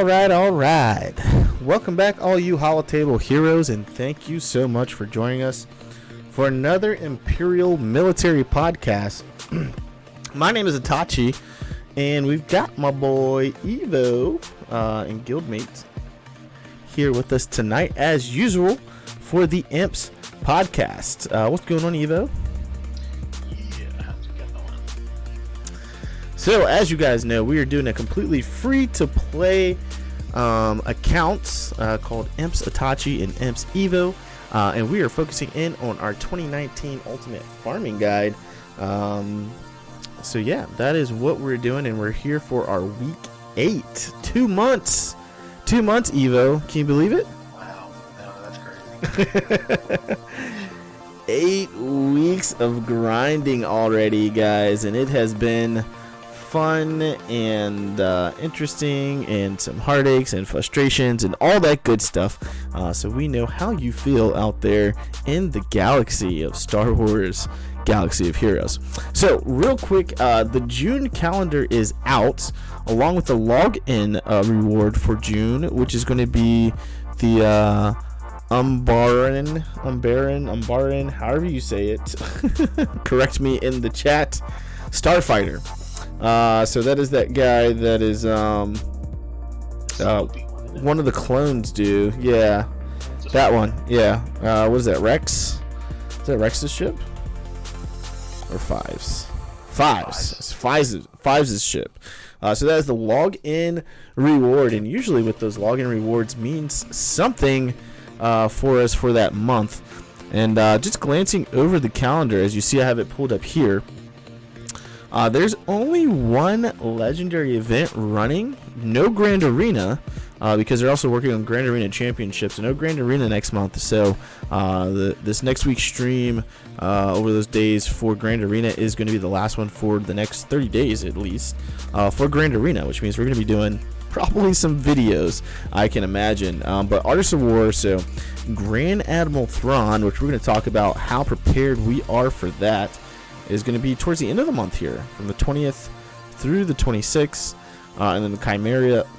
All right. Welcome back, all you holotable heroes, and thank you so much for joining us for another Imperial Military Podcast. My name is Itachi, and we've got my boy Evo and Guildmate here with us tonight, as usual, for the IMPS podcast. What's going on, Evo? So, as you guys know, we are doing a completely free-to-play accounts called IMPS Itachi and IMPS Evo, and we are focusing in on our 2019 Ultimate Farming Guide. So, yeah, that is what we're doing, and we're here for our Week 8. 2 months. 2 months, Evo. Can you believe it? Wow. No, that's crazy. 8 weeks of grinding already, guys, and it has been fun and interesting, and some heartaches and frustrations and all that good stuff. So we know how you feel out there in the galaxy of Star Wars, Galaxy of Heroes. So real quick, the June calendar is out, along with the login reward for June, which is going to be the Umbaran, however you say it. Correct me in the chat. Starfighter. So that is that guy that is one of the clones, do. Yeah, that one. Yeah. What is that, Rex? Is that Rex's ship? Or Fives? It's Fives' ship. So that is the login reward, and usually with those login rewards means something for us for that month. And just glancing over the calendar, as you see, I have it pulled up here. There's only one legendary event running, no Grand Arena, because they're also working on Grand Arena Championships, so no Grand Arena next month. So this next week's stream over those days for Grand Arena is going to be the last one for the next 30 days at least for Grand Arena, which means we're going to be doing probably some videos, I can imagine. But Artists of War, so Grand Admiral Thrawn, which we're going to talk about how prepared we are for that, is going to be towards the end of the month here, from the 20th through the 26th, and then the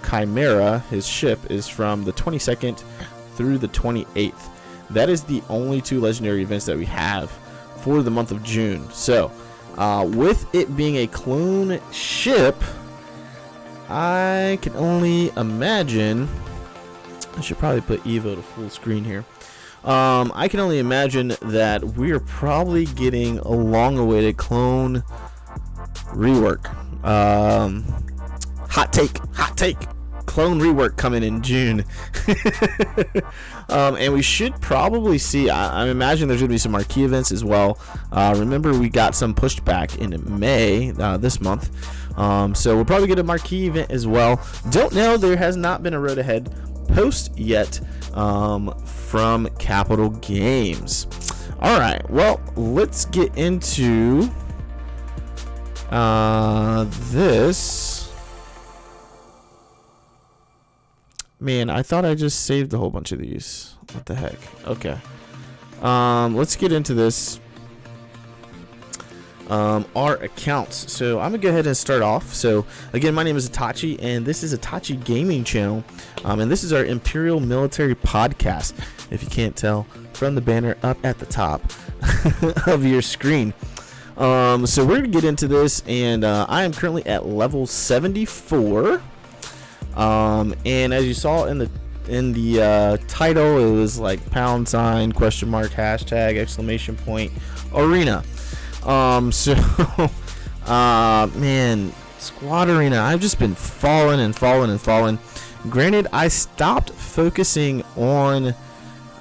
Chimera, his ship, is from the 22nd through the 28th. That is the only 2 legendary events that we have for the month of June. So, with it being a clone ship, I can only imagine. I should probably put Evo to full screen here. I can only imagine that we are probably getting a long-awaited clone rework. Hot take. Clone rework coming in June. And we should probably see, I imagine there's going to be some marquee events as well. Remember, we got some pushed back in May this month. So we'll probably get a marquee event as well. Don't know, there has not been a Road Ahead post yet from Capital Games. All right, well, let's get into this. Man, I thought I just saved a whole bunch of these. What the heck? Okay. Let's get into this. Our accounts. So I'm gonna go ahead and start off. So again, my name is Itachi, and this is Itachi Gaming Channel, and this is our Imperial Military Podcast, if you can't tell from the banner up at the top of your screen. So we're gonna get into this, and I am currently at level 74, and as you saw in the title, it was like #, #, arena. Man, Squad Arena, I've just been falling. Granted, I stopped focusing on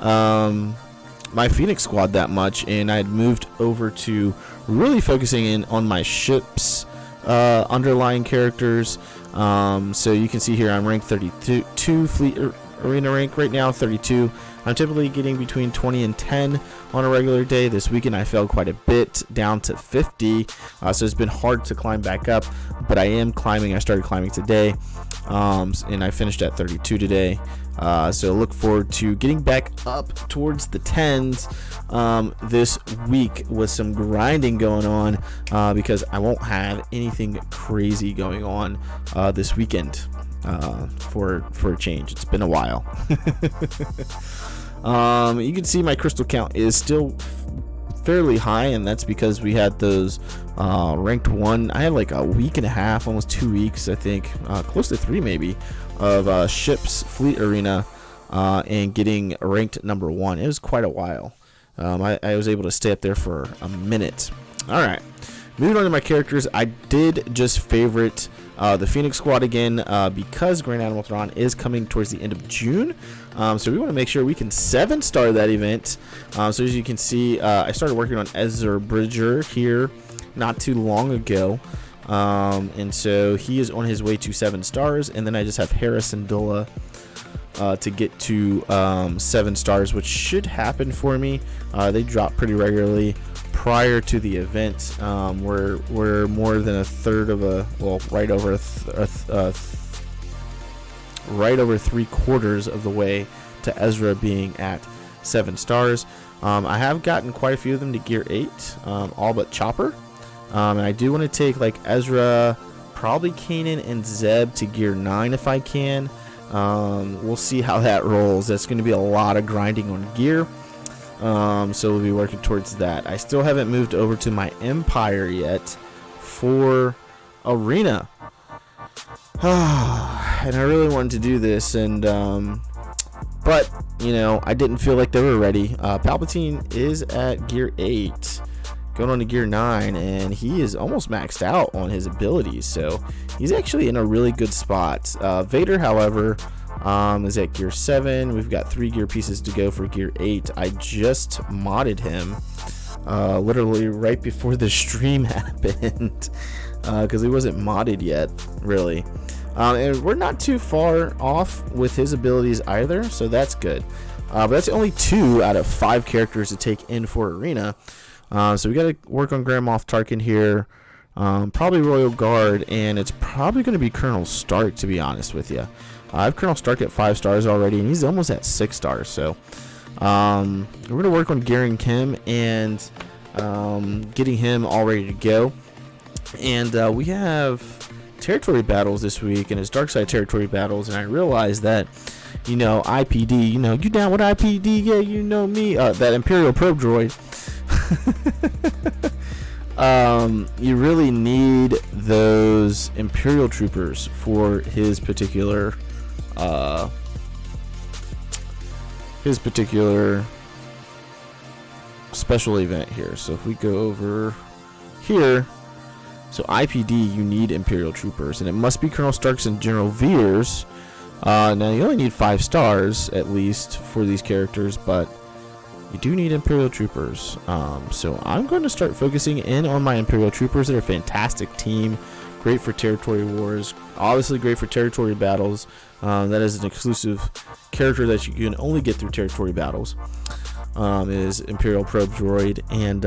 my Phoenix squad that much, and I'd moved over to really focusing in on my ship's underlying characters. So you can see here I'm ranked 32 Fleet Arena rank right now, 32. I'm typically getting between 20 and 10 on a regular day. This weekend I fell quite a bit, down to 50, so it's been hard to climb back up, but I am climbing. I started climbing today, and I finished at 32 today. So look forward to getting back up towards the 10s this week with some grinding going on, because I won't have anything crazy going on this weekend. for a change. It's been a while. You can see my crystal count is still fairly high, and that's because we had those ranked 1. I had like a week and a half, almost 2 weeks, I think, close to 3 maybe, of ships fleet arena and getting ranked number 1. It was quite a while. I was able to stay up there for a minute. All right, moving on to my characters. I did just favorite the Phoenix Squad again because Grand Admiral Thrawn is coming towards the end of June. So we want to make sure we can 7-star that event. So as you can see, I started working on Ezra Bridger here not too long ago. And so he is on his way to 7 stars. And then I just have Harrison Dulla to get to 7 stars, which should happen for me. They drop pretty regularly prior to the event. We're more than a third of a, well, right over right over 3/4 of the way to Ezra being at 7 stars. I have gotten quite a few of them to gear 8, all but Chopper. And I do want to take like Ezra, probably Kanan and Zeb to gear 9 if I can. We'll see how that rolls. That's going to be a lot of grinding on gear. So we'll be working towards that. I still haven't moved over to my Empire yet for Arena. And I really wanted to do this, and but you know, I didn't feel like they were ready. Palpatine is at gear 8, going on to gear 9, and he is almost maxed out on his abilities, so he's actually in a really good spot. Vader, however, is at gear 7. We've got 3 gear pieces to go for gear 8. I just modded him literally right before the stream happened because he wasn't modded yet, really. And we're not too far off with his abilities either, so that's good. But that's only 2 out of 5 characters to take in for Arena. So we got to work on Grand Moff Tarkin here, probably Royal Guard, and it's probably going to be Colonel Stark, to be honest with you. I have Colonel Stark at 5 stars already, and he's almost at 6 stars. So we're going to work on gearing him and getting him all ready to go. And we have territory battles this week, and it's dark side territory battles, and I realized that, you know, IPD, you know, you down with IPD? Yeah, you know me. That Imperial probe droid. You really need those Imperial troopers for his particular special event here. So if we go over here, so IPD, you need Imperial troopers, and it must be Colonel Starks and General Veers. Now you only need 5 stars at least for these characters, but you do need Imperial troopers. So I'm going to start focusing in on my Imperial troopers. They're a fantastic team, great for territory wars, obviously great for territory battles. That is an exclusive character that you can only get through territory battles. Is Imperial Probe Droid, and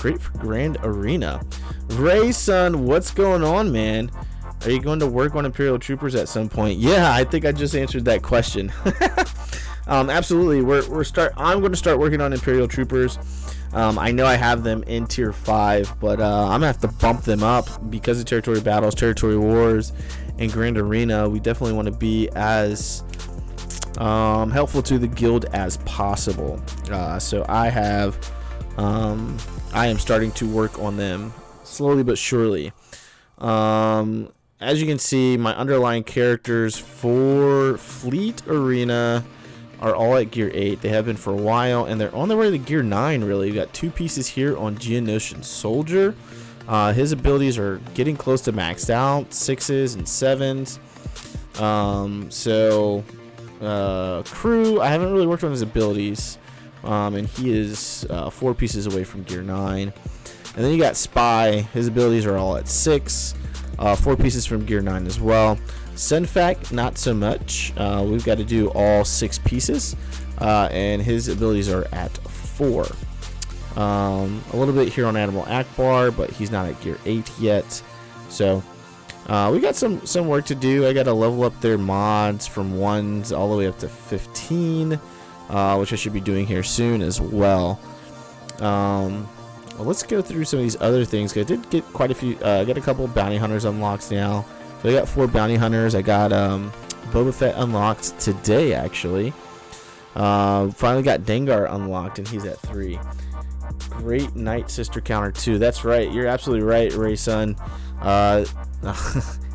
great for Grand Arena. Ray, son, what's going on, man? Are you going to work on Imperial Troopers at some point? Yeah, I think I just answered that question. Absolutely. I'm going to start working on Imperial Troopers. I know I have them in tier 5, but I'm gonna have to bump them up because of territory battles, territory wars, and Grand Arena. We definitely want to be as helpful to the guild as possible. So I am starting to work on them slowly but surely. As you can see, my underlying characters for Fleet Arena are all at gear 8. They have been for a while, and they're on their way to gear 9, really. We've got 2 pieces here on Geonosian Soldier. His abilities are getting close to maxed out, 6s and 7s. Crew, I haven't really worked on his abilities, and he is 4 pieces away from gear 9. And then you got Spy. His abilities are all at 6, 4 pieces from gear 9 as well. Senfac, not so much. We've got to do all 6 pieces, and his abilities are at 4. A little bit here on Admiral Akbar, but he's not at gear 8 yet. So we got some work to do. I got to level up their mods from 1s all the way up to 15, which I should be doing here soon as well. Well, let's go through some of these other things. I did get quite a few. I got a couple bounty hunters unlocked now. So I got 4 bounty hunters. I got Boba Fett unlocked today, actually. Finally got Dengar unlocked, and he's at 3. Great Night Sister counter 2. That's right. You're absolutely right, Ray Sun.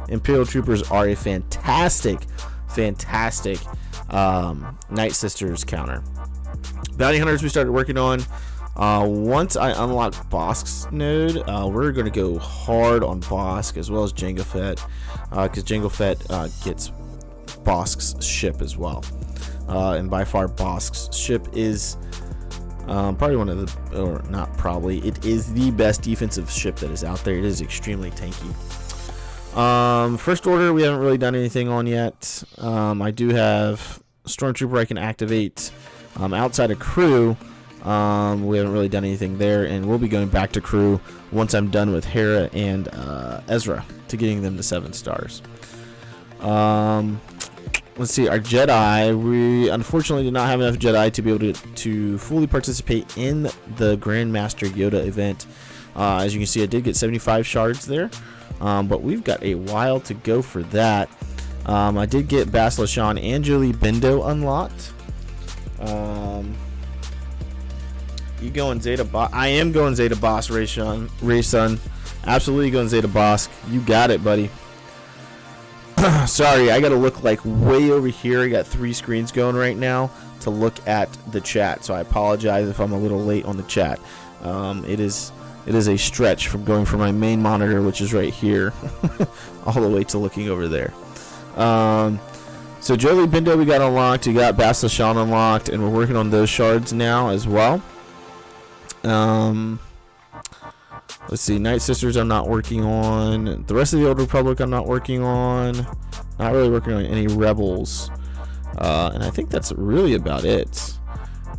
Imperial Troopers are a fantastic Night Sisters counter. Bounty hunters we started working on. Once I unlock Bosk's node, we're going to go hard on Bosk as well as Jango Fett, because Jango Fett gets Bosk's ship as well. And by far Bosk's ship is probably one of the, or not probably, it is the best defensive ship that is out there. It is extremely tanky. First order we haven't really done anything on yet. I do have Stormtrooper I can activate outside of crew. We haven't really done anything there, and we'll be going back to crew once I'm done with Hera and Ezra to getting them to 7 stars. Let's see, our Jedi, we unfortunately did not have enough Jedi to be able to fully participate in the Grandmaster Yoda event. As you can see, I did get 75 shards there, but we've got a while to go for that. I did get Bas Lashan and Jolie Bindo unlocked. You going Zeta Boss? I am going Zeta Boss, Ray Sun. Absolutely going Zeta Boss. You got it, buddy. Sorry, I gotta look like way over here. I got 3 screens going right now to look at the chat, so I apologize if I'm a little late on the chat. It is a stretch from going from my main monitor, which is right here, all the way to looking over there. So Jolie Bindo we got unlocked. We got Bas Lashan unlocked, and we're working on those shards now as well. Let's see, Night Sisters I'm not working on. The rest of the Old Republic I'm not working on. Not really working on any Rebels. And I think that's really about it.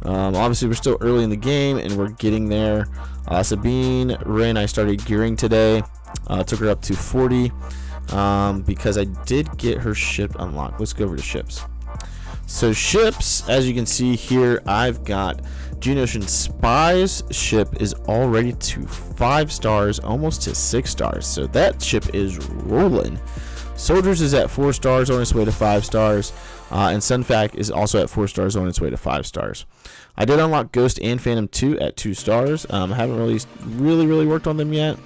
Obviously we're still early in the game and we're getting there. Sabine, Ray and I started gearing today. Took her up to 40 because I did get her ship unlocked. Let's go over to ships. So ships, as you can see here, I've got Geonosian Spy's ship is already to 5 stars, almost to 6 stars. So that ship is rolling. Soldiers is at 4 stars on its way to 5 stars. And Sunfac is also at 4 stars on its way to 5 stars. I did unlock Ghost and Phantom 2 at 2 stars. I haven't really worked on them yet.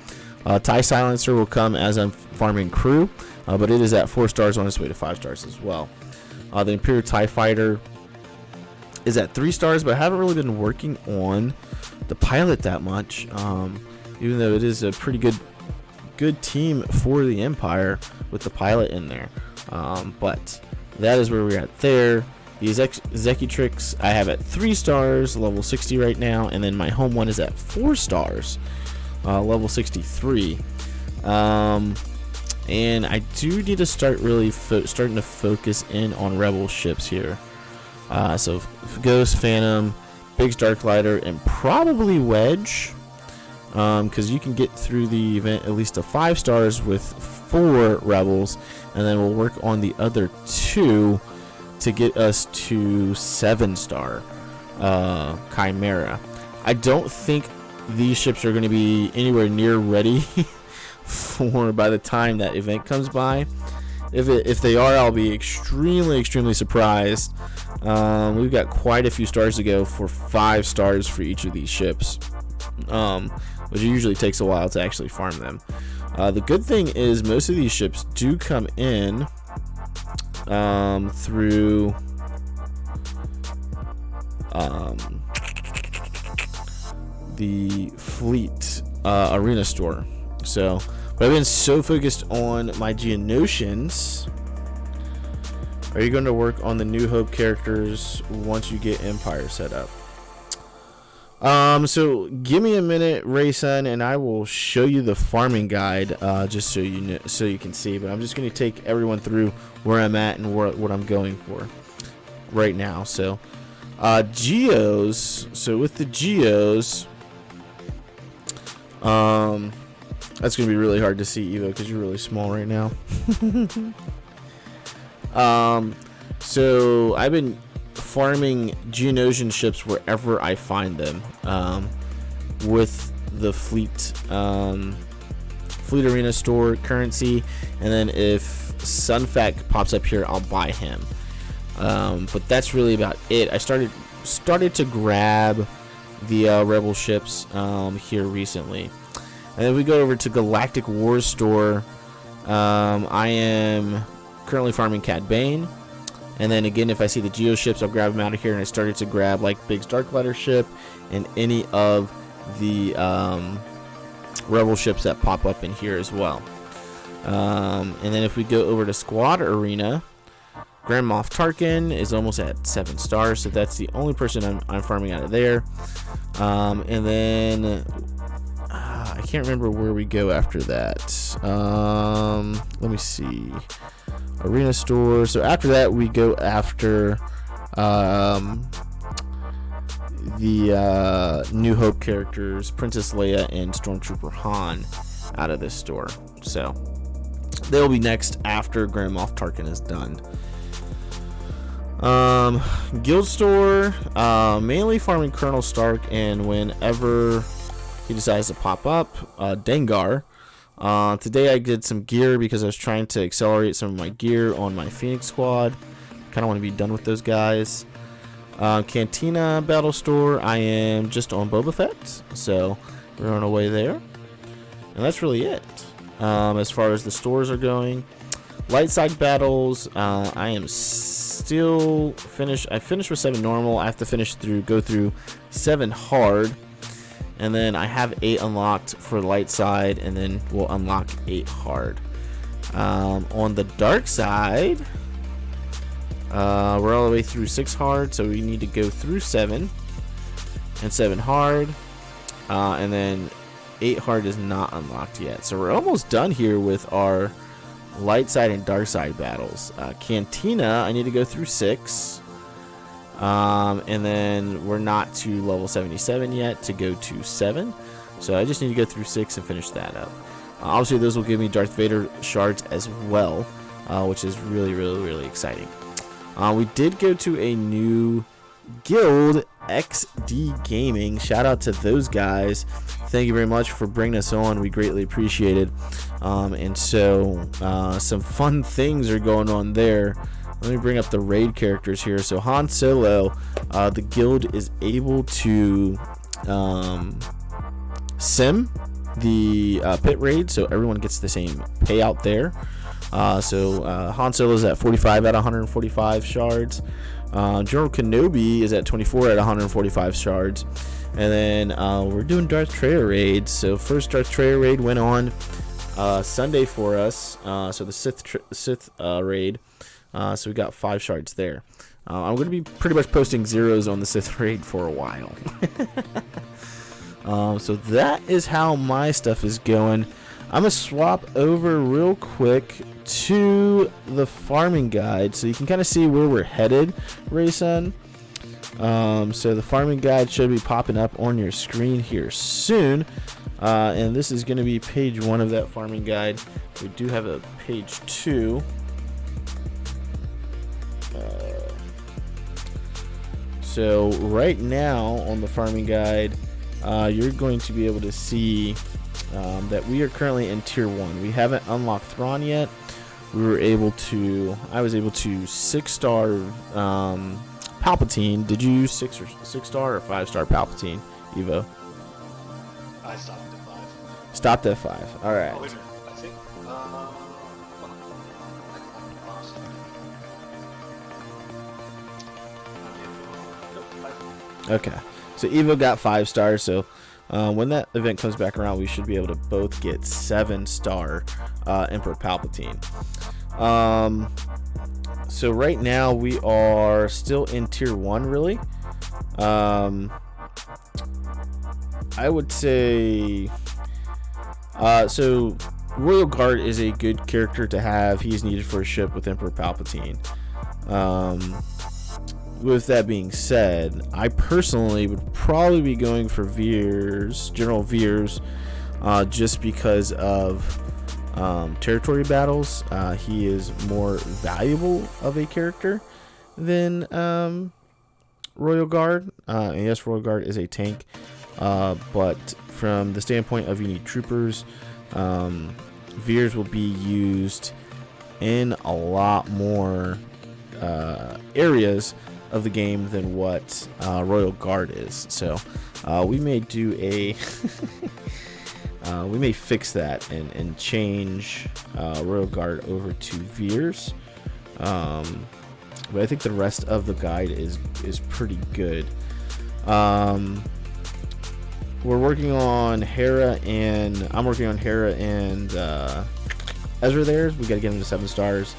TIE Silencer will come as I'm farming crew, but it is at 4 stars on its way to 5 stars as well. The Imperial TIE Fighter is at 3 stars, but I haven't really been working on the pilot that much, even though it is a pretty good team for the Empire with the pilot in there. But that is where we're at there. The Executrix I have at 3 stars, level 60 right now, and then my home one is at 4 stars, level 63. And I do need to start really starting to focus in on Rebel ships here. So Ghost, Phantom, Biggs Darklighter, and probably Wedge, because you can get through the event at least to 5 stars with 4 Rebels, and then we'll work on the other 2 to get us to 7 star Chimera. I don't think these ships are going to be anywhere near ready for by the time that event comes by. If they are, I'll be extremely surprised. We've got quite a few stars to go for 5 stars for each of these ships, which usually takes a while to actually farm them. The good thing is most of these ships do come in through the fleet arena store. So, but I've been so focused on my Geonosians. Are you going to work on the New Hope characters once you get Empire set up? So give me a minute, Raysun, and I will show you the farming guide, just so you know, so you can see. But I'm just going to take everyone through where I'm at and what I'm going for right now. So, Geos. So with the Geos, that's going to be really hard to see, Evo, because you're really small right now. So I've been farming Geonosian ships wherever I find them, with the fleet Fleet Arena store currency, and then if Sunfac pops up here, I'll buy him. But that's really about it. I started to grab the Rebel ships here recently. And then we go over to Galactic Wars store. I am currently farming Cad Bane. And then again, if I see the Geo ships, I'll grab them out of here. And I started to grab like Biggs Darklighter ship and any of the Rebel ships that pop up in here as well. And then if we go over to Squad Arena, Grand Moff Tarkin is almost at 7 stars, so that's the only person I'm farming out of there. And then I can't remember where we go after that. Let me see. Arena store. So after that, we go after the New Hope characters, Princess Leia and Stormtrooper Han, out of this store. So they'll be next after Grand Moff Tarkin is done. Guild store, mainly farming Colonel Stark, and whenever he decides to pop up, Dengar. Today I did some gear because I was trying to accelerate some of my gear on my Phoenix squad. Kind of want to be done with those guys. Cantina battle store, I am just on Boba Fett, so we're on our way there. And that's really it. As far as the stores are going, light side battles, I am still finished. I finished with 7 normal. I have to go through 7 hard. And then I have 8 unlocked for light side, and then we'll unlock 8 hard. On the dark side, we're all the way through 6 hard, so we need to go through 7 and 7 hard, and then 8 hard is not unlocked yet. So we're almost done here with our light side and dark side battles. Cantina, I need to go through 6. And then we're not to level 77 yet to go to 7, so I just need to go through 6 and finish that up. Obviously those will give me Darth Vader shards as well, which is really exciting. We did go to a new guild, XD Gaming. Shout out to those guys. Thank you very much for bringing us on. We greatly appreciate it. And so some fun things are going on there. Let me bring up the raid characters here. So Han Solo, the guild is able to sim the pit raid, so everyone gets the same payout there. So Han Solo is at 45 out of 145 shards. General Kenobi is at 24 out of 145 shards. And then we're doing Darth Traya raids. So first Darth Traya raid went on Sunday for us. So the Sith raid. So we got 5 shards there. I'm going to be pretty much posting zeros on the Sith raid for a while. So that is how my stuff is going. I'm going to swap over real quick to the farming guide so you can kind of see where we're headed, Rayson. So the farming guide should be popping up on your screen here soon. And this is going to be page 1 of that farming guide. We do have a page 2. So right now on the farming guide, you're going to be able to see that we are currently in tier 1. We haven't unlocked Thrawn yet. I was able to 6-star Palpatine. Did you use 6-star or 5-star Palpatine, Evo? I stopped at 5. Stopped at 5. All right. Oh, wait a minute. I think. Okay. So Evo got 5 stars. So when that event comes back around, we should be able to both get 7-star Emperor Palpatine. So right now we are still in tier 1, really. I would say so Royal Guard is a good character to have. He's needed for a ship with Emperor Palpatine. With that being said, I personally would probably be going for General Veers, just because of territory battles. He is more valuable of a character than Royal Guard. And yes, Royal Guard is a tank, but from the standpoint of you need troopers, Veers will be used in a lot more areas of the game than what Royal Guard is. So we may do a we may fix that and change Royal Guard over to Veers. But I think the rest of the guide is pretty good. We're working on Hera, and I'm working on Hera and Ezra there. We got to get them to 7 stars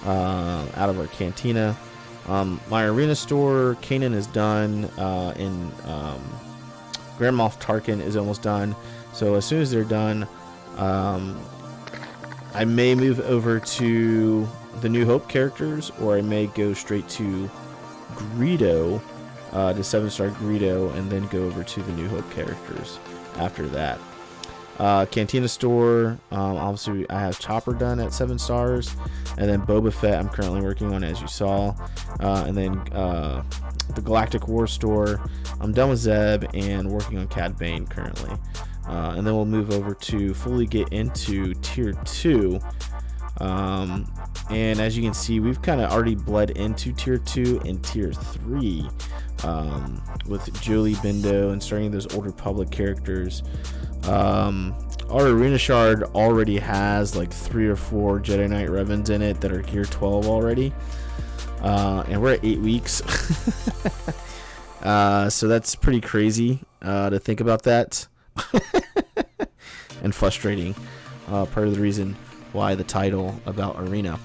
out of our cantina. My arena store, Kanan, is done, and Grand Moff Tarkin is almost done. So as soon as they're done, I may move over to the New Hope characters, or I may go straight to Greedo, to 7-star Greedo, and then go over to the New Hope characters after that. Cantina store, obviously I have Chopper done at 7 stars, and then Boba Fett I'm currently working on, as you saw, and then the Galactic War store I'm done with Zeb and working on Cad Bane currently, and then we'll move over to fully get into tier 2. And as you can see, we've kind of already bled into tier 2 and tier 3 with Jolie Bindo and starting those Old Republic characters. Our arena shard already has like 3 or 4 Jedi Knight Revens in it that are gear 12 already, and we're at 8 weeks. So that's pretty crazy to think about that. And frustrating. Part of the reason why the title about arena.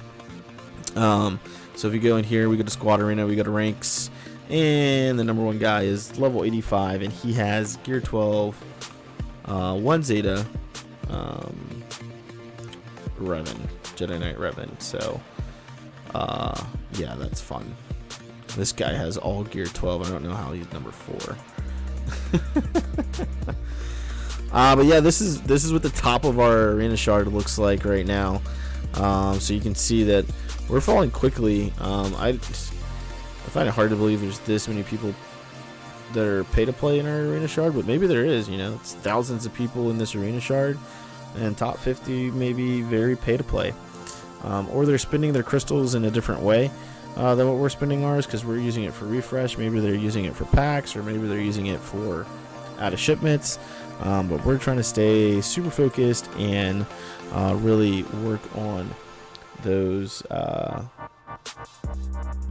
So if you go in here, we go to squad arena, we go to ranks, and the number 1 guy is level 85, and he has gear 12, 1 Zeta, Revan, Jedi Knight Revan. So yeah, that's fun. This guy has all gear 12. I don't know how he's number 4. But yeah, this is what the top of our arena shard looks like right now. So you can see that we're falling quickly. I find it hard to believe there's this many people that are pay to play in our arena shard, but maybe there is. You know, it's thousands of people in this arena shard, and top 50 maybe very pay to play, or they're spending their crystals in a different way than what we're spending ours, because we're using it for refresh. Maybe they're using it for packs, or maybe they're using it for out of shipments. But we're trying to stay super focused and really work on those,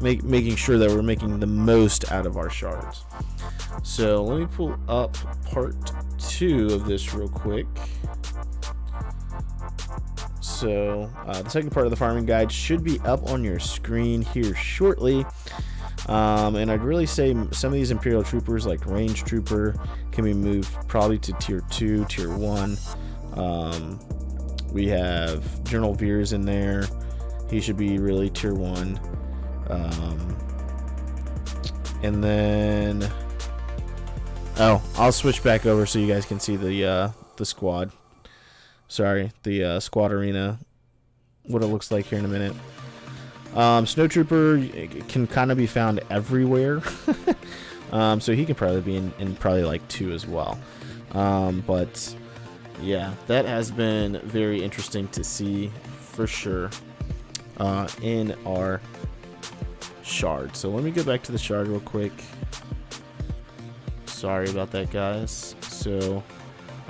making sure that we're making the most out of our shards. So let me pull up part 2 of this real quick. So the second part of the farming guide should be up on your screen here shortly. And I'd really say some of these Imperial troopers, like Range Trooper, can be moved probably to tier 2, tier 1. We have General Veers in there. He should be really tier 1. And then, I'll switch back over so you guys can see the squad. Sorry, the squad arena, what it looks like here in a minute. Snowtrooper can kind of be found everywhere. So he could probably be in probably like 2 as well. But yeah, that has been very interesting to see for sure in our shard. So let me go back to the shard real quick. Sorry about that, guys. So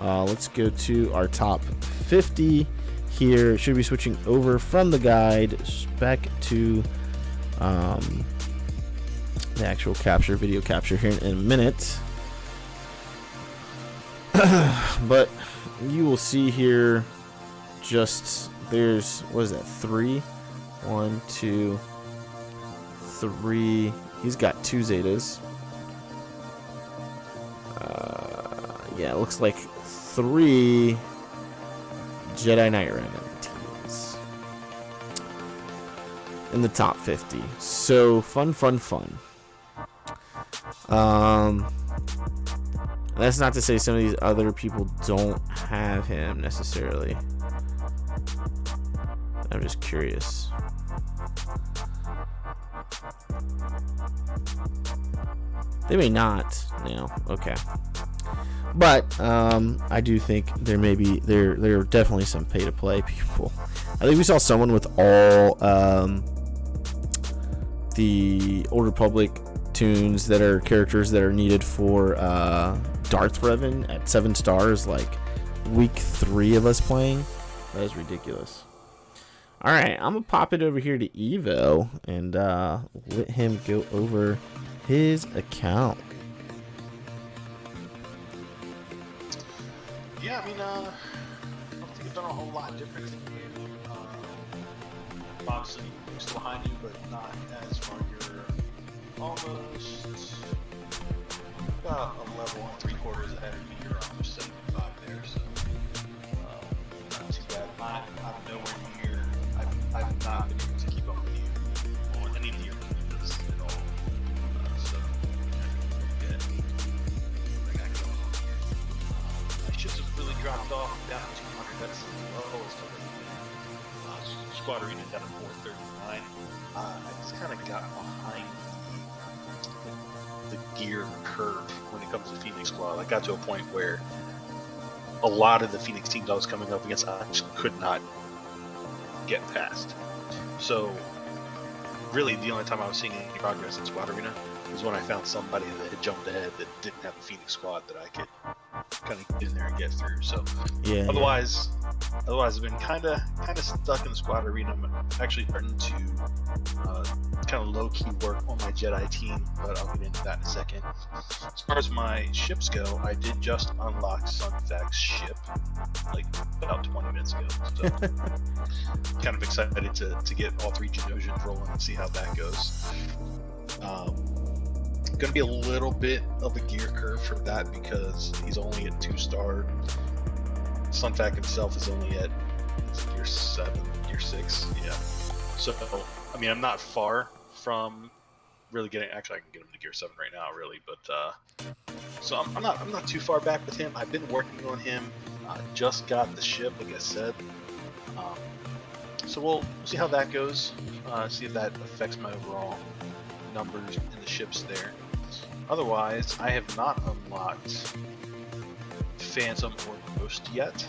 let's go to our top 50 here. Should be switching over from the guide back to the actual capture, video capture here in a minute. But you will see here, just there's, what is that, 3? 1, 2, 3. He's got 2 Zetas. Yeah, it looks like 3 Jedi Knight Revan teams in the top 50. So fun. That's not to say some of these other people don't have him necessarily. I'm just curious. They may not. Okay. But I do think there are definitely some pay to play people. I think we saw someone with all the Old Republic tunes that are characters that are needed for Darth Revan at 7 stars, like week 3 of us playing. That is ridiculous. All right, I'm gonna pop it over here to Evo and let him go over his account. Yeah, I mean, I don't think I've done a whole lot different than you. Obviously, I'm still behind you, but not as far. You're almost about a level and 3/4 ahead of me. You're almost 75 there, so not too bad. I'm nowhere near. I've not been able to keep up with you on any of your videos at all. So, yeah, I got going on here. My ships have really dropped off down to 200. That's the lowest I've ever been. Squad Arena down to 439. I just kind of got behind the gear curve when it comes to Phoenix Squad. I got to a point where a lot of the Phoenix teams I was coming up against, I just could not get past. So, really, the only time I was seeing any progress in Squad Arena was when I found somebody that had jumped ahead that didn't have a Phoenix Squad that I could kind of get in there and get through. So, Yeah. otherwise, I've been kind of stuck in the Squad Arena. I'm actually starting to kind of low-key work on my Jedi team, but I'll get into that in a second. As far as my ships go, I did just unlock Sunfac's ship, like about 20 minutes ago. So, kind of excited to get all 3 Genosians rolling and see how that goes. Going to be a little bit of a gear curve for that because he's only at 2-star. Sunfac himself is only at gear 7, gear 6, yeah. So, I mean, I'm not far from really getting. Actually, I can get him to gear 7 right now, really. But so I'm not too far back with him. I've been working on him. Just got the ship, like I said. So we'll see how that goes. See if that affects my overall numbers in the ships there. Otherwise, I have not unlocked Phantom or Ghost yet,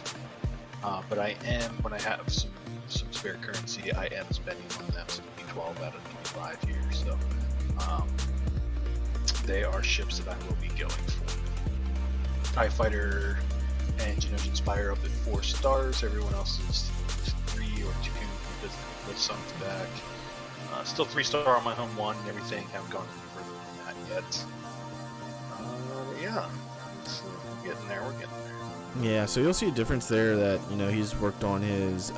but I am, when I have some spare currency, I am spending on them, some B12 out of 25 here, so they are ships that I will be going for. TIE Fighter and Genosian Spire up at 4 stars, everyone else is 3 or 2 because the sun's back. Still 3-star on my home one and everything, haven't gone any further than that yet. Yeah, we're getting there. Yeah, so you'll see a difference there that, he's worked on his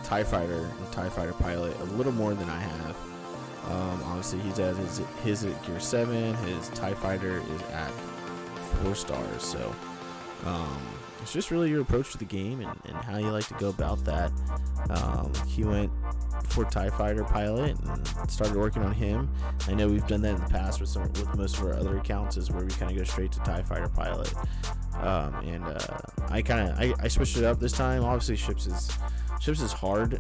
TIE Fighter and TIE Fighter pilot a little more than I have. Obviously, he's at his at gear 7. His TIE Fighter is at 4 stars. So it's just really your approach to the game and how you like to go about that. He went for TIE Fighter pilot and started working on him. I know we've done that in the past with most of our other accounts, is where we kind of go straight to TIE Fighter pilot. I switched it up this time. Obviously, ships is hard.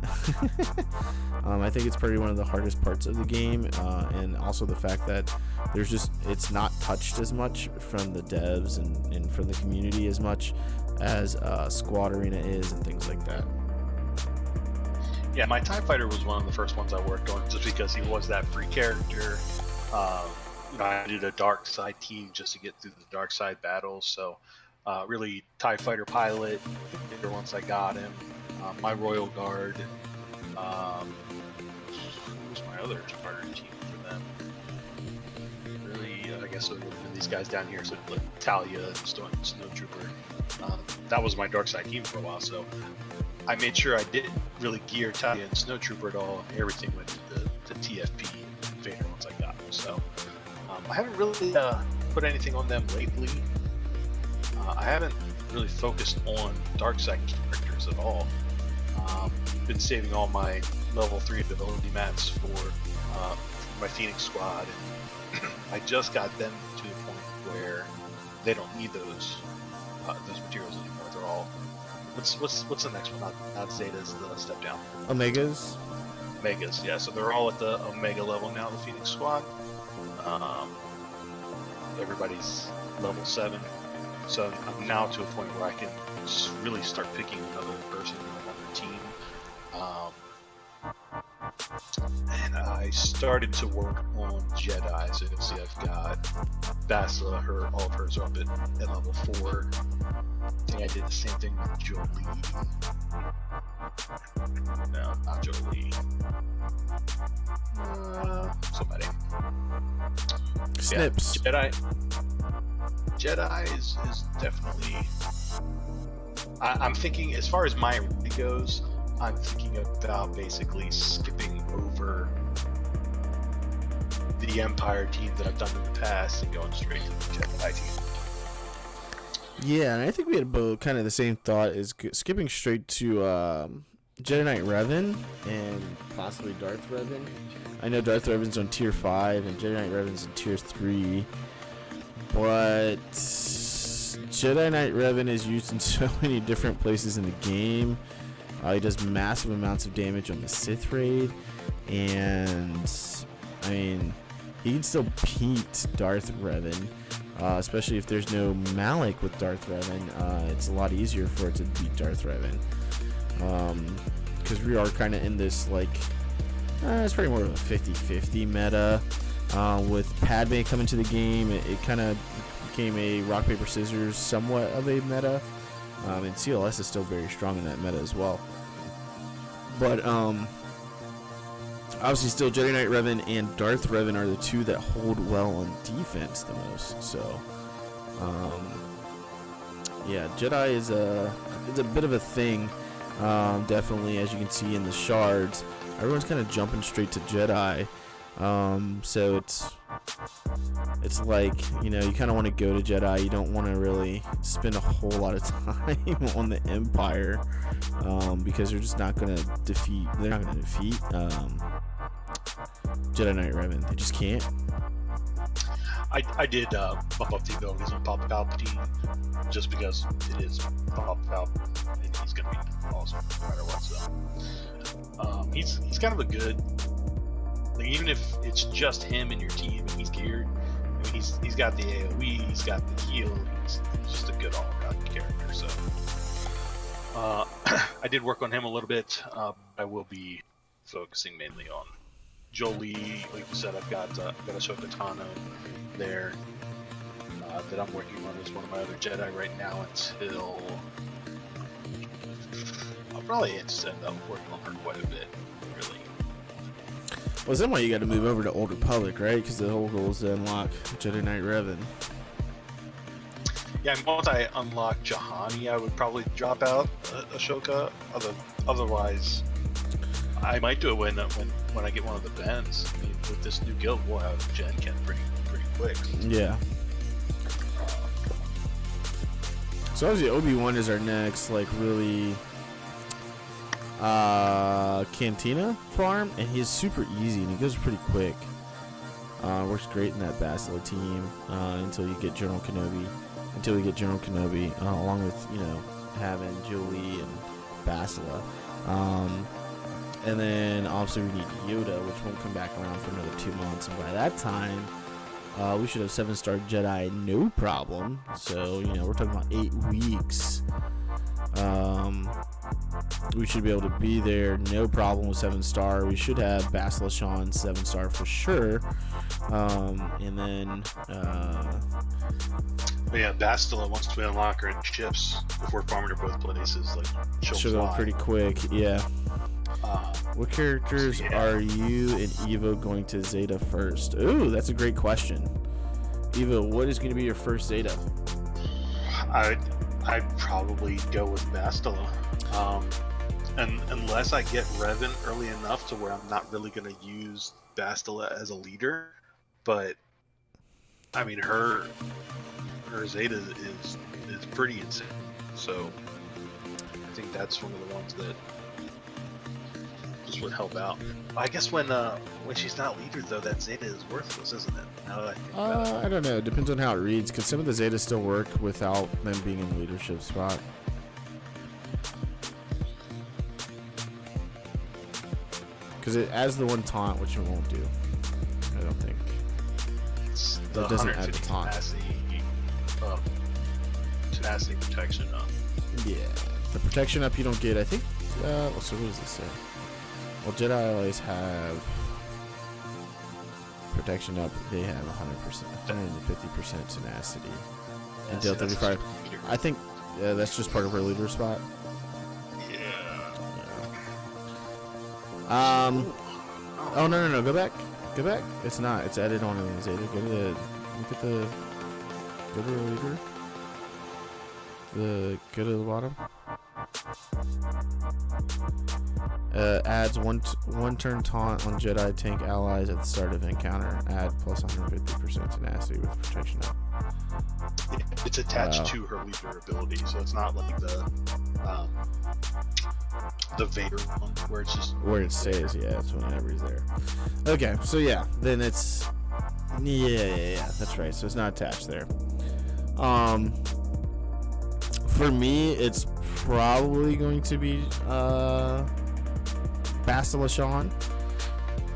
I think it's probably one of the hardest parts of the game, and also the fact that it's not touched as much from the devs and from the community as much as Squad Arena is and things like that. Yeah, my TIE Fighter was one of the first ones I worked on just because he was that free character. I did a dark side team just to get through the dark side battles, so really TIE Fighter pilot once I got him. My Royal Guard, who was my other starter team for them? Really, I guess it would have been these guys down here, so like Talia and Snow Trooper. That was my dark side team for a while, so I made sure I didn't really gear Talia and Snow Trooper at all. Everything went to TFP and Vader once I got them. So I haven't really put anything on them lately. I haven't really focused on dark side characters at all. Been saving all my level 3 ability mats for my Phoenix Squad, and I just got them to the point where they don't need those materials anymore. They're all what's the next one? Not Zeta's, the step down. Omegas, yeah. So they're all at the Omega level now. The Phoenix Squad. Everybody's level 7. So I'm now to a point where I can really start picking another person on another team. And I started to work on Jedi. So you can see I've got Basila, all of hers are up at level 4. I think I did the same thing with Jolie. No, not Jolie. Somebody. Snips. Yeah, Jedi is definitely. I'm thinking, as far as my arena goes, I'm thinking about basically skipping over the Empire team that I've done in the past and going straight to the Jedi team. Yeah, and I think we had both kind of the same thought, is skipping straight to Jedi Knight Revan and possibly Darth Revan. I know Darth Revan's on tier 5 and Jedi Knight Revan's in tier 3, but Jedi Knight Revan is used in so many different places in the game. He does massive amounts of damage on the Sith raid, and I mean, he can still beat Darth Revan, especially if there's no Malik with Darth Revan. It's a lot easier for it to beat Darth Revan, because we are kind of in this, like, it's probably more of a 50-50 meta. With Padme coming to the game, it kind of became a rock, paper, scissors somewhat of a meta. And CLS is still very strong in that meta as well. But obviously still Jedi Knight Revan and Darth Revan are the two that hold well on defense the most. So yeah, Jedi is a bit of a thing. Definitely, as you can see in the shards, everyone's kind of jumping straight to Jedi. So it's like, you know, you kind of want to go to Jedi. You don't want to really spend a whole lot of time on the Empire, because they're just not going to defeat. They're not going to defeat Jedi Knight Revan. They just can't. I did bump up the abilities on Palpatine just because it is Palpatine and he's going to be awesome no matter what. So he's kind of a good. Like, even if it's just him and your team and he's geared, I mean, he's got the AoE, he's got the heal, he's just a good all-around character. So I did work on him a little bit. I will be focusing mainly on Jolie. Like you said, I've got Ahsoka Tano there that I'm working on as one of my other Jedi right now until I'll probably just end up working on her quite a bit, really. Well, then why you got to move over to Old Republic, right? Because the whole goal is to unlock Jedi Knight Revan. Yeah, and once I unlock Jahani, I would probably drop out Ahsoka. Otherwise, I might do it when I get one of the Bens. I mean, with this new guild, we'll have Gen Ken pretty quick. Yeah. So obviously Obi-Wan is our next, like, really Cantina farm, and he's super easy and he goes pretty quick. Works great in that Basila team until you get General Kenobi. Along with, you know, having Jolie and Basila. And then obviously we need Yoda, which won't come back around for another 2 months, and by that time we should have 7-star Jedi no problem. So, you know, we're talking about 8 weeks. We should be able to be there, no problem with 7-star. We should have Basila Shan 7-star for sure. And then but yeah, Bastila, once we unlock her in ships, if we're farming her both places, like she'll go pretty quick. Yeah. What characters are you and Evo going to Zeta first? Ooh, that's a great question. Evo, what is going to be your first Zeta? I'd probably go with Bastila. And unless I get Revan early enough to where I'm not really going to use Bastila as a leader, but I mean her Zeta is pretty insane. So I think that's one of the ones that just would help out. I guess when she's not leader though, that Zeta is worthless, isn't it? Now that I think about it. I don't know. Depends on how it reads, because some of the Zetas still work without them being in the leadership spot. Because it adds the one taunt, which it won't do. I don't think. It's That doesn't add the taunt. capacity protection up. Yeah, the protection up you don't get. I think. So what does this say? Well, Jedi always have protection up. They have 100%, 150% tenacity, and deal 35. I think that's just part of her leader spot. Yeah. Oh no, go back. Go back. It's not. It's added on in Zeta. Go to the. Look at the. Go to the leader. Go to the bottom. Adds one turn taunt on Jedi tank allies at the start of encounter. Add plus 150% tenacity with protection up. Yeah, it's attached to her leader ability, so it's not like the Vader one where it's just where it stays. Yeah, it's whenever he's there. Okay, so yeah, then it's yeah, that's right. So it's not attached there. For me, it's probably going to be Bastila Shan,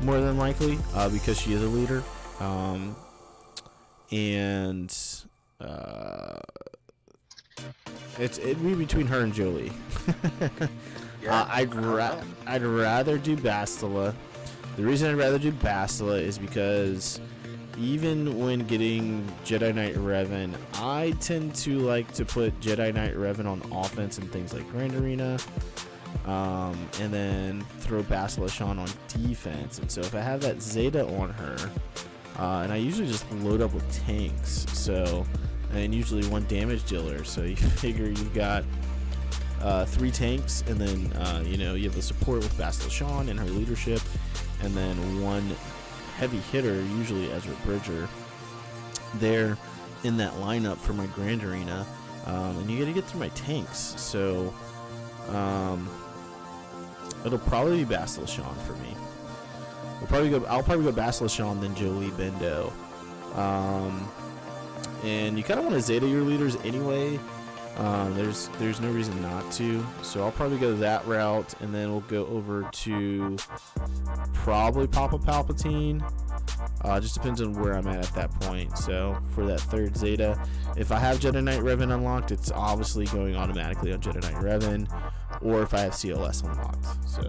more than likely, because she is a leader, and it'd be between her and Jolie. Yeah, I'd rather do Bastila. The reason I'd rather do Bastila is because even when getting Jedi Knight Revan, I tend to like to put Jedi Knight Revan on offense and things like Grand Arena, and then throw Bastila Shan on defense. And so if I have that Zeta on her, and I usually just load up with tanks, and usually one damage dealer, so you figure you've got 3 tanks, and then you have the support with Bastila Shan and her leadership, and then one heavy hitter, usually Ezra Bridger, there in that lineup for my Grand Arena, and you got to get through my tanks. So it'll probably be Bastila Shan for me. I'll probably go Bastila Shan, then Jolie Bendo, and you kind of want to Zeta your leaders anyway. There's no reason not to, so I'll probably go that route, and then we'll go over to probably Papa Palpatine. Just depends on where I'm at that point. So for that third Zeta, if I have Jedi Knight Revan unlocked, it's obviously going automatically on Jedi Knight Revan, or if I have CLS unlocked. So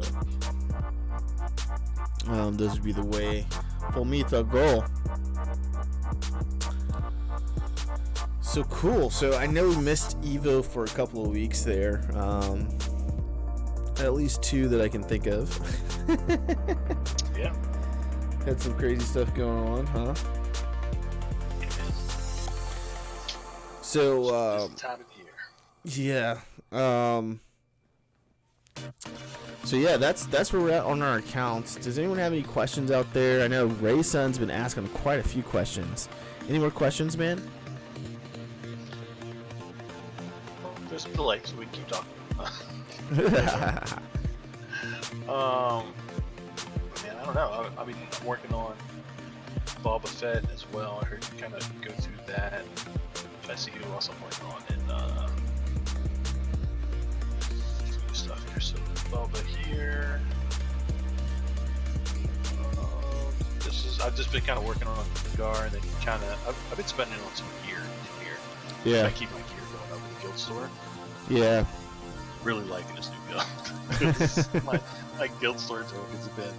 those would be the way for me to go. So cool. So I know we missed Evo for a couple of weeks there. At least 2 that I can think of. Yeah. Had some crazy stuff going on, huh? So time of year. yeah. So yeah, that's where we're at on our accounts. Does anyone have any questions out there? I know Ray Sun's been asking quite a few questions. Any more questions, man? There's a delay, so we can keep talking. Man, I don't know. I mean, I'm working on Boba Fett as well. I heard you kind of go through that. I see who else I'm working on, and stuff here. So Boba here. I've just been kind of working on Gar, and then I've been spending on some gear in here. Yeah. I keep my gear going up in the guild store. Yeah. Really liking this new guild. my guild store tokens have been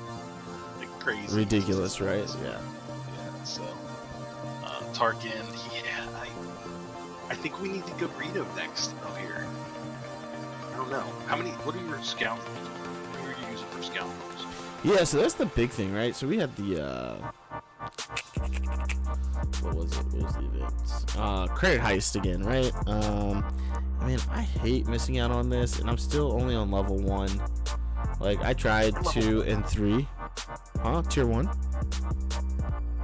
like crazy. Ridiculous, right? Yeah. Yeah. So Tarkin, yeah. I think we need to go Greedo next up here. I don't know. What are your scoundrels? Who are you using for scoundrels? Yeah, so that's the big thing, right? So we had the what was the events? Credit heist again, right? I mean, I hate missing out on this, and I'm still only on level 1. Like, I tried 2 and 3. Huh? Tier 1?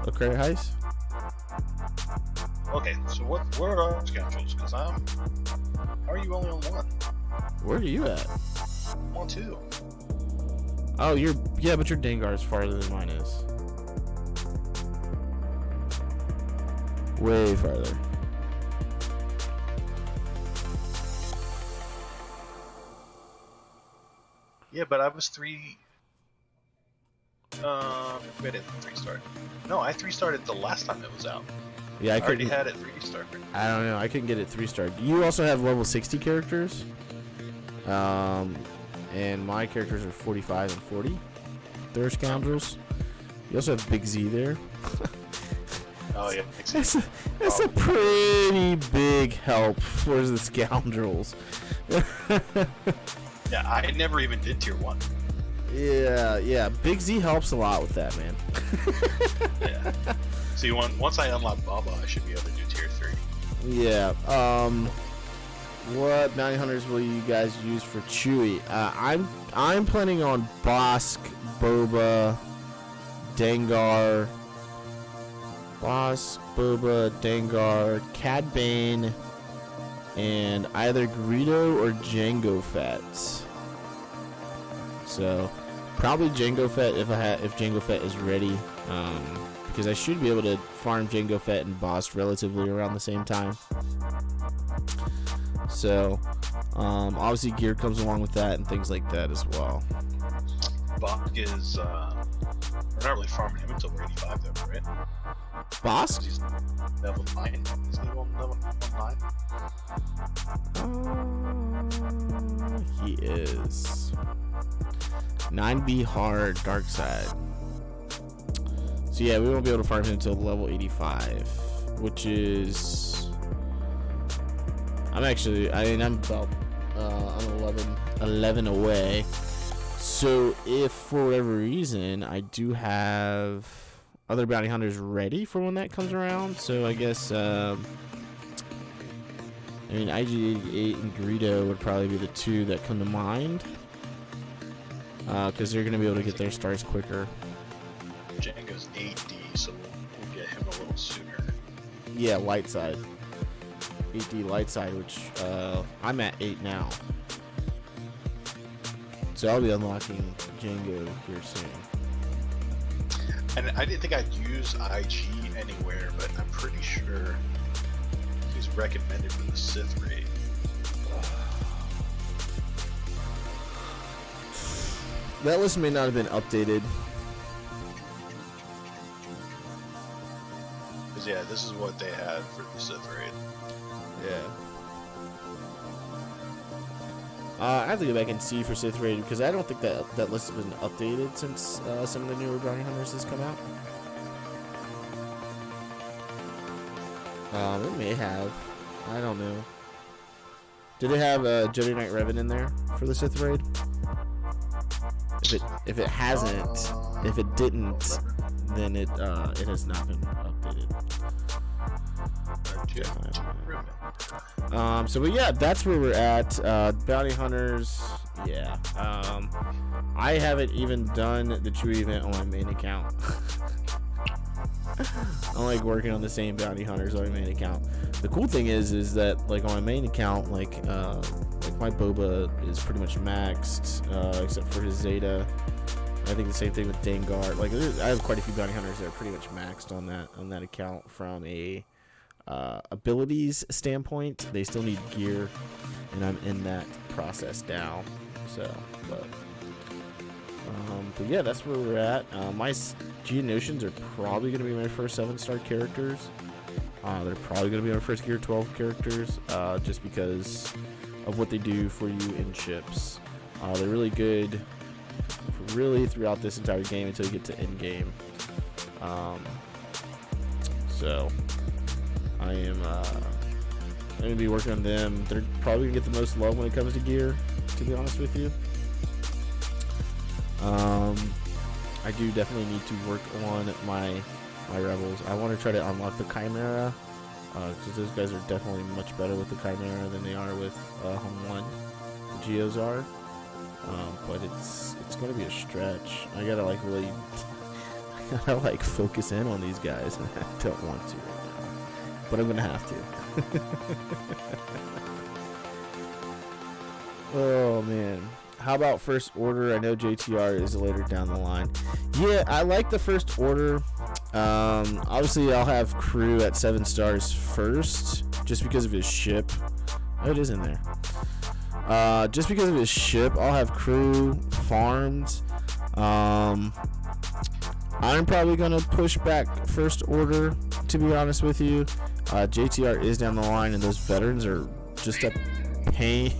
A credit heist? Okay, so what are our scoundrels? Because how are you only on 1? Where are you at? I'm on 2. Oh, but your Dengar is farther than mine is. Way farther. Yeah, but I was 3. Wait, I didn't 3 start. No, I 3 started the last time it was out. Yeah, I already had it 3-star. I don't know. I couldn't get it 3-star. You also have level 60 characters. And my characters are 45 and 40. They're scoundrels. You also have Big Z there. Oh yeah, that's a pretty big help for the scoundrels. Yeah, I never even did tier 1. Yeah. Big Z helps a lot with that, man. Yeah. See, once I unlock Baba, I should be able to do tier 3. Yeah. What bounty hunters will you guys use for Chewy? I'm planning on Bosk, Boba, Dengar, Cad Bane, and either Greedo or Jango Fett. So probably Jango Fett if Jango Fett is ready, because I should be able to farm Jango Fett and Boss relatively around the same time. So obviously gear comes along with that and things like that as well. Bach is we're not really farming him until we're 85 though, right? Bosk? He's level 9. Isn't he level 9? He is 9B hard dark side. So yeah, we won't be able to farm him until level 85, which is I'm about I'm 11 away. So if for whatever reason I do have other bounty hunters ready for when that comes around, so I guess IG88 and Greedo would probably be the two that come to mind, because they're going to be able to get their stars quicker. Django's 8D, so we'll get him a little sooner. Yeah, light side. 8D light side, which I'm at 8 now. So I'll be unlocking Django here soon. And I didn't think I'd use IG anywhere, but I'm pretty sure he's recommended for the Sith raid. That list may not have been updated. Because yeah, this is what they had for the Sith raid. Yeah. I have to go back and see for Sith raid, because I don't think that list has been updated since some of the newer bounty hunters has come out. It may have. I don't know. Did it have Jedi Knight Revan in there for the Sith raid? If it hasn't, if it didn't, then it has not been updated. So but yeah, that's where we're at. Bounty hunters, yeah. I haven't even done the Chewy event on my main account. I'm like working on the same bounty hunters on my main account. The cool thing is that like on my main account, like my Boba is pretty much maxed, except for his Zeta. I think the same thing with Dengar. Like I have quite a few bounty hunters that are pretty much maxed on that account from a abilities standpoint. They still need gear, and I'm in that process now. So, but yeah, that's where we're at. My Geonosians are probably going to be my first 7-star characters. They're probably going to be my first Gear 12 characters, just because of what they do for you in ships. They're really good, really throughout this entire game until you get to end game. So I'm gonna be working on them. They're probably gonna get the most love when it comes to gear, to be honest with you. I do definitely need to work on my rebels. I want to try to unlock the Chimera, because those guys are definitely much better with the Chimera than they are with Home 1. The Geos are, but it's gonna be a stretch. I gotta like really, I gotta like focus in on these guys, and I don't want to right now, but I'm gonna have to. Oh man, how about First Order? I know JTR is later down the line. Yeah, I like the First Order. Obviously I'll have Crew at 7 stars first, just because of his ship. Oh, it is in there. Just because of his ship, I'll have Crew farmed. I'm probably gonna push back First Order to be honest with you. JTR is down the line, and those veterans are just a pain.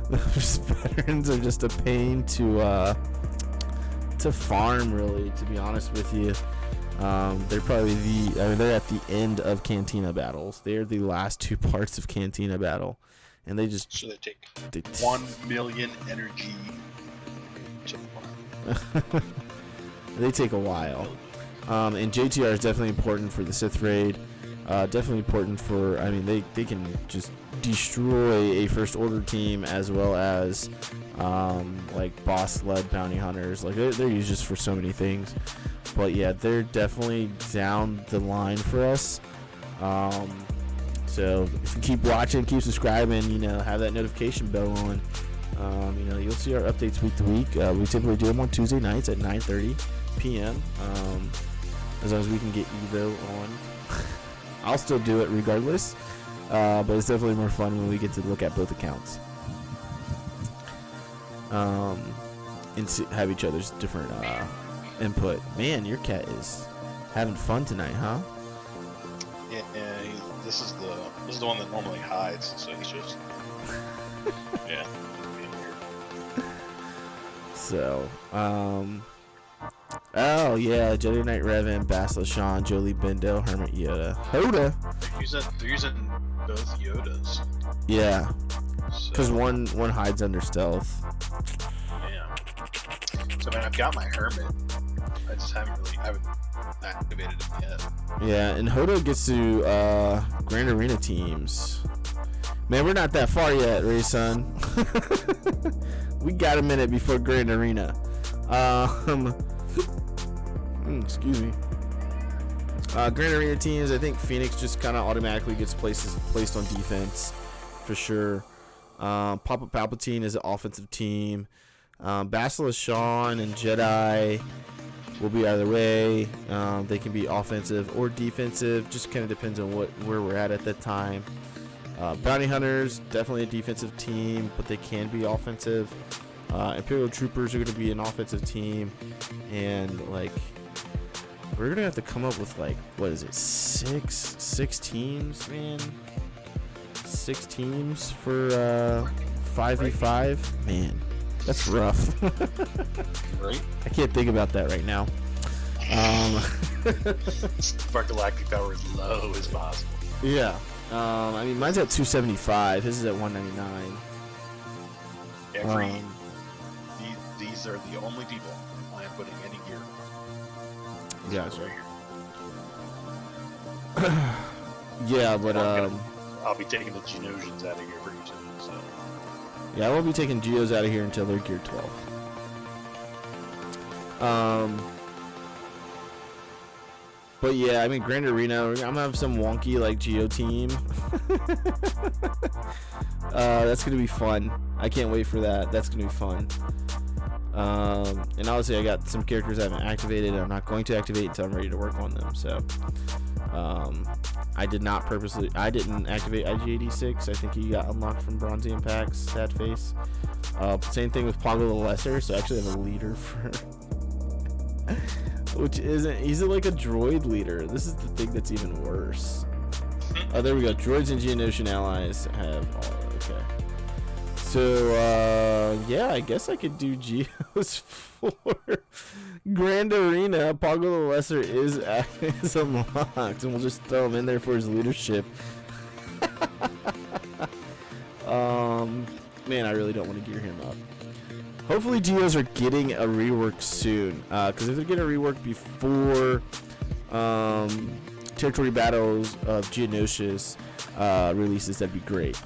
Those veterans are just a pain to farm, really, to be honest with you. They're probably they're at the end of Cantina battles. They're the last two parts of Cantina battle, and they just so they take 1 million energy to farm. They take a while. And JTR is definitely important for the Sith raid. Definitely important for, I mean, they can just destroy a First Order team, as well as like boss-led bounty hunters. Like they're used just for so many things. But yeah, they're definitely down the line for us. So if you keep watching, keep subscribing, you know, have that notification bell on. You know, you'll see our updates week to week. We typically do them on Tuesday nights at 9:30 p.m. As long as we can get Evo on. I'll still do it regardless, but it's definitely more fun when we get to look at both accounts, and have each other's different input. Man, your cat is having fun tonight, huh? Yeah, this is the one that normally hides, so he's just yeah. So, oh yeah, Jedi Knight Revan, Bastila Shan, Jolie Bendo, Hermit Yoda, Hoda. They're using both Yodas. Yeah, So, because one hides under stealth. yeah. So I mean, I've got my Hermit. I just haven't activated him yet. Yeah, and Hoda gets to Grand Arena teams. Man, we're not that far yet, Ray Son. We got a minute before Grand Arena. Excuse me. Grand Arena teams, I think Phoenix just kind of automatically gets placed on defense for sure. Papa Palpatine is an offensive team. Bastila Shan and Jedi will be either way. They can be offensive or defensive. Just kind of depends on where we're at that time. Bounty Hunters, definitely a defensive team, but they can be offensive. Imperial Troopers are going to be an offensive team, and like we're going to have to come up with like, what is it, six teams, man? 6 teams for 5v5, man. That's rough. Right? I can't think about that right now. Spark Galactic Power as low as possible. Yeah. I mean, mine's at 275. His is at 199. These are the only people I am putting any gear. Gotcha. Right here. Yeah, but I'll be taking the Genosians out of here pretty soon. So yeah, I won't be taking Geos out of here until they're gear 12. But yeah, I mean, Grand Arena, I'm gonna have some wonky like Geo team. That's gonna be fun. I can't wait for that. That's gonna be fun. And obviously I got some characters I haven't activated. I'm not going to activate until I'm ready to work on them. So I didn't activate IG86. I think he got unlocked from Bronzian packs, sad face. Same thing with Poggle the Lesser. So I actually have a leader for which isn't, he's like a droid leader. This is the thing that's even worse. Oh, there we go. Droids and Geonosian allies have all, okay. So, yeah, I guess I could do Geos for Grand Arena. Poggle the Lesser is unlocked, and we'll just throw him in there for his leadership. Man, I really don't want to gear him up. Hopefully Geos are getting a rework soon, because if they're getting a rework before Territory Battles of Geonosius releases, that'd be great.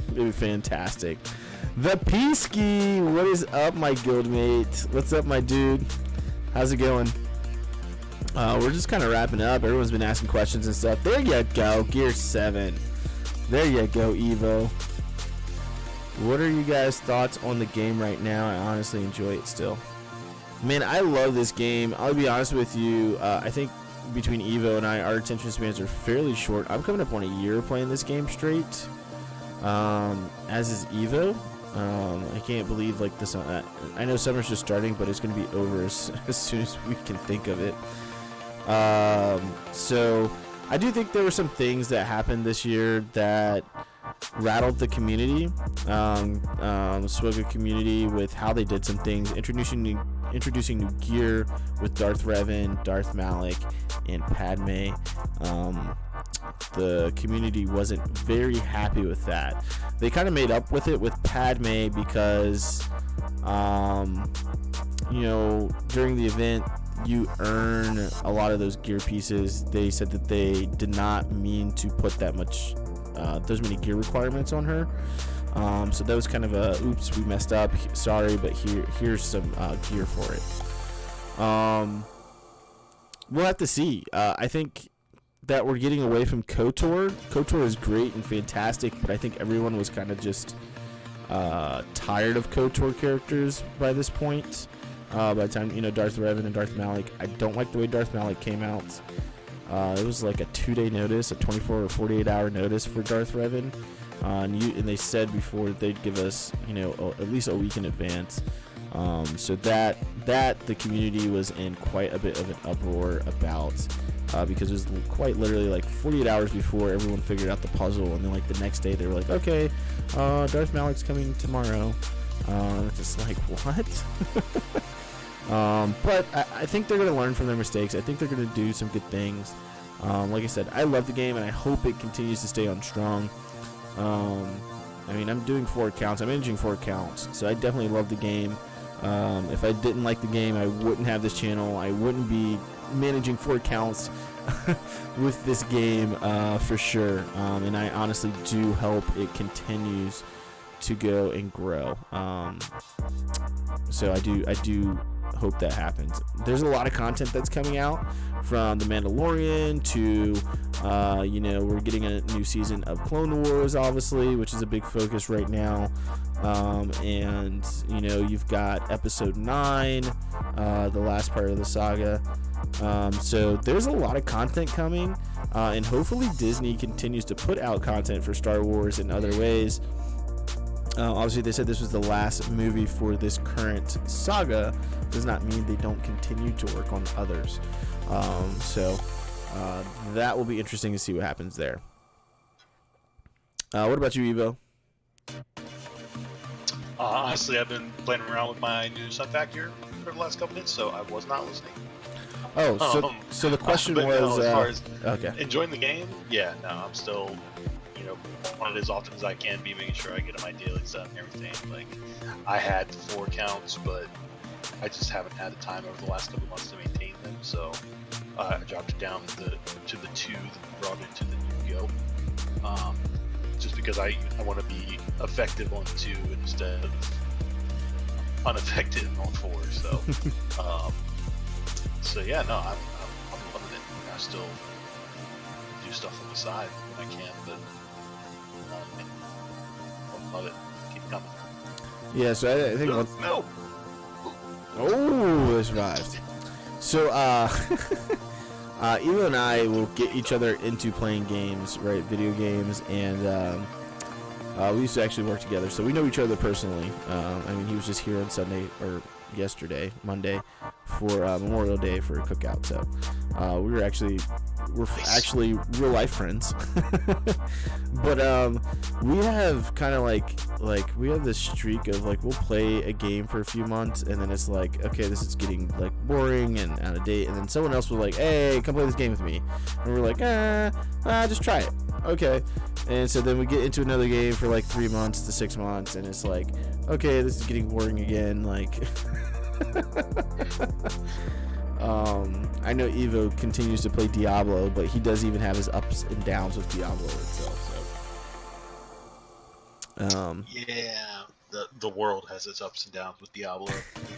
It'd be fantastic. The Peasky, what is up, my guildmate? What's up, my dude? How's it going? We're just kind of wrapping up. Everyone's been asking questions and stuff. There you go, Gear 7. There you go, Evo. What are you guys' thoughts on the game right now? I honestly enjoy it still. Man, I love this game. I'll be honest with you. I think between Evo and I, our attention spans are fairly short. I'm coming up on a year playing this game straight. As is Evo. I can't believe like this. I know summer's just starting, but it's going to be over as soon as we can think of it. So I do think there were some things that happened this year that rattled the community, SWGOH community, with how they did some things, introducing new gear with Darth Revan, Darth Malik, and Padme. The community wasn't very happy with that. They kind of made up with it with Padme because, during the event, you earn a lot of those gear pieces. They said that they did not mean to put that much, those many gear requirements on her. So that was kind of a, oops, we messed up. Sorry, but here's some gear for it. We'll have to see. I think that we're getting away from KOTOR. KOTOR is great and fantastic, but I think everyone was kind of just tired of KOTOR characters by this point. By the time, Darth Revan and Darth Malik, I don't like the way Darth Malik came out. It was like a 2-day notice, a 24 or 48 hour notice for Darth Revan. And they said before they'd give us, at least a week in advance. So that the community was in quite a bit of an uproar about, because it was quite literally like 48 hours before everyone figured out the puzzle, and then like the next day they were like, okay, Darth Malik's coming tomorrow. It's just like, what? But I think they're going to learn from their mistakes. I think they're going to do some good things. Like I said, I love the game, and I hope it continues to stay on strong. I'm doing 4 accounts. I'm managing 4 accounts, so I definitely love the game. If I didn't like the game, I wouldn't have this channel. I wouldn't be managing 4 accounts with this game, for sure. And I honestly do hope it continues to go and grow. So I do hope that happens. There's a lot of content that's coming out, from The Mandalorian to we're getting a new season of Clone Wars, obviously, which is a big focus right now. And you've got episode 9, the last part of the saga. So there's a lot of content coming, and hopefully Disney continues to put out content for Star Wars in other ways. Obviously, they said this was the last movie for this current saga. Does not mean they don't continue to work on others. So that will be interesting to see what happens there. What about you, Evo? Honestly, I've been playing around with my new Sunfact here for the last couple minutes, so I was not listening. Oh, so the question was, as far as okay, enjoying the game, I'm still, on it as often as I can be, making sure I get my dailies done and everything. Like, I had 4 accounts, but I just haven't had the time over the last couple months to maintain them, so I dropped it down to the 2 that brought it to the new Go. Just because I want to be effective on 2 instead of unaffected on 4. So, I'm loving it. I still do stuff on the side when I can, but I love it. Keep coming. Yeah, so I think no. Oh, they survived. So, Evo and I will get each other into playing games, right? Video games, and we used to actually work together, so we know each other personally. He was just here on Sunday, or Monday, for Memorial Day for a cookout. So we're actually real life friends. But we have kind of like we have this streak of like, we'll play a game for a few months, and then it's like, okay, this is getting like boring and out of date, and then someone else will like, hey, come play this game with me, and we're like, just try it, okay. And so then we get into another game for like 3 months to 6 months, and it's like, okay, this is getting boring again. Like, I know Evo continues to play Diablo, but he does even have his ups and downs with Diablo itself. So, the world has its ups and downs with Diablo.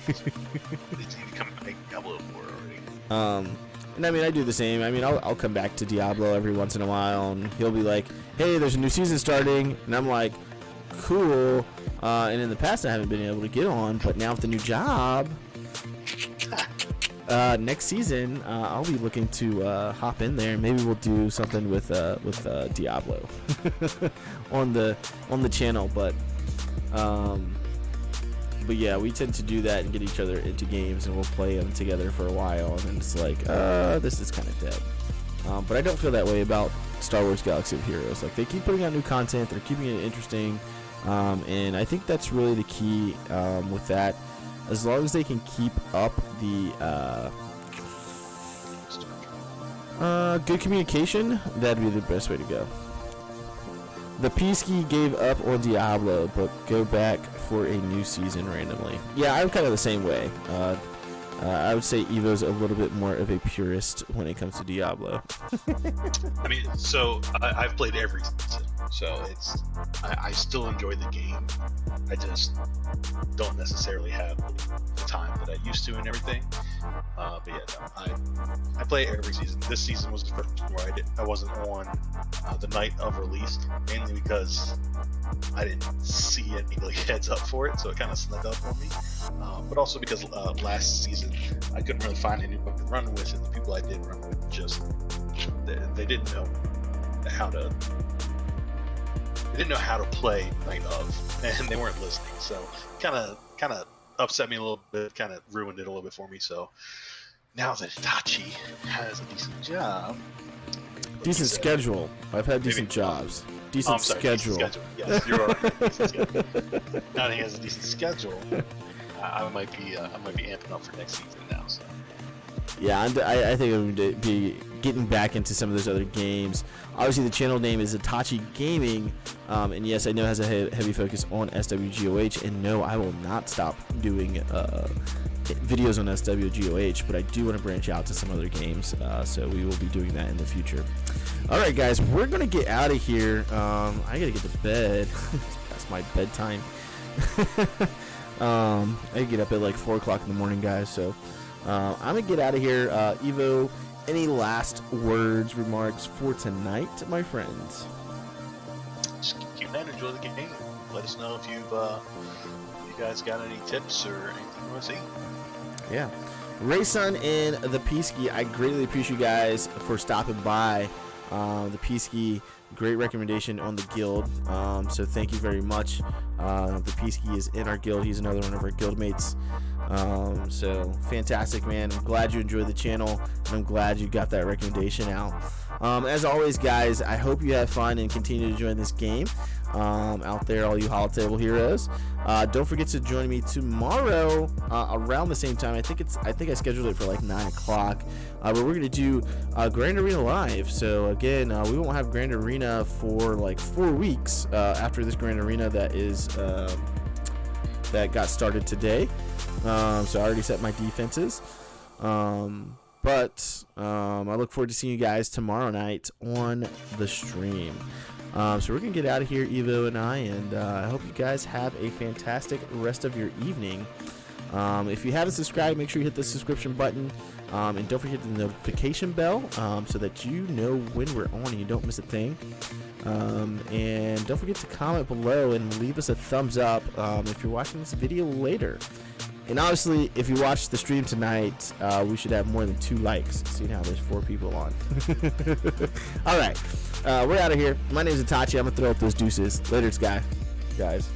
It's become a Diablo 4 already. And I do the same. I'll come back to Diablo every once in a while, and he'll be like, hey, there's a new season starting, and I'm like, cool. And in the past I haven't been able to get on, but now with the new job, next season I'll be looking to hop in there, and maybe we'll do something with Diablo on the channel. But But yeah, we tend to do that and get each other into games, and we'll play them together for a while, and then it's like, this is kind of dead. But I don't feel that way about Star Wars Galaxy of Heroes. Like, they keep putting out new content, they're keeping it interesting, and I think that's really the key with that. As long as they can keep up the good communication, that'd be the best way to go. The Peasky gave up on Diablo, but go back for a new season randomly. Yeah, I'm kind of the same way. I would say Evo's a little bit more of a purist when it comes to Diablo. I mean, so I've played every season, so I still enjoy the game. I just don't necessarily have the time that I used to and everything. But yeah, no, I play every season. This season was the first one where I wasn't on the night of release, mainly because I didn't see any like heads up for it, so it kind of snuck up on me. But also because last season I couldn't really find anybody to run with, and the people I did run with just they didn't know how to play night of, and they weren't listening. So kind of upset me a little bit, kind of ruined it a little bit for me. So now that Itachi has a decent job, decent schedule. I've had decent jobs. Decent schedule. Yes, you're right. Decent schedule. Now that he has a decent schedule, I might be amping up for next season now. So. Yeah, I think I'm going to be getting back into some of those other games. Obviously, the channel name is Itachi Gaming, and yes, I know it has a heavy focus on SWGOH, and no, I will not stop doing videos on SWGOH, but I do want to branch out to some other games, so we will be doing that in the future. Alright guys, we're going to get out of here. I got to get to bed. That's my bedtime. I get up at like 4 o'clock in the morning, guys, so I'm going to get out of here. Evo, any last words, remarks for tonight, my friends? Just keep that, enjoy the game. Let us know if you guys got any tips or anything you want to see. Yeah. Rayson and the Peasky, I greatly appreciate you guys for stopping by. The Peasky, great recommendation on the guild, so thank you very much. The Peasky is in our guild. He's another one of our guild mates. So fantastic, man. I'm glad you enjoyed the channel, and I'm glad you got that recommendation out. As always, guys, I hope you have fun and continue to join this game out there, all you Holotable heroes. Don't forget to join me tomorrow around the same time. I think I scheduled it for like 9 o'clock, but we're gonna do Grand Arena Live. So again, we won't have Grand Arena for like 4 weeks after this Grand Arena that got started today. So I already set my defenses. But I look forward to seeing you guys tomorrow night on the stream. So we're going to get out of here, Evo and I, and I hope you guys have a fantastic rest of your evening. If you haven't subscribed, make sure you hit the subscription button, and don't forget the notification bell so that you know when we're on and you don't miss a thing. And don't forget to comment below and leave us a thumbs up if you're watching this video later. And obviously, if you watch the stream tonight, we should have more than 2 likes. See now, there's 4 people on. All right, we're out of here. My name is Itachi. I'm gonna throw up those deuces. Later, guys.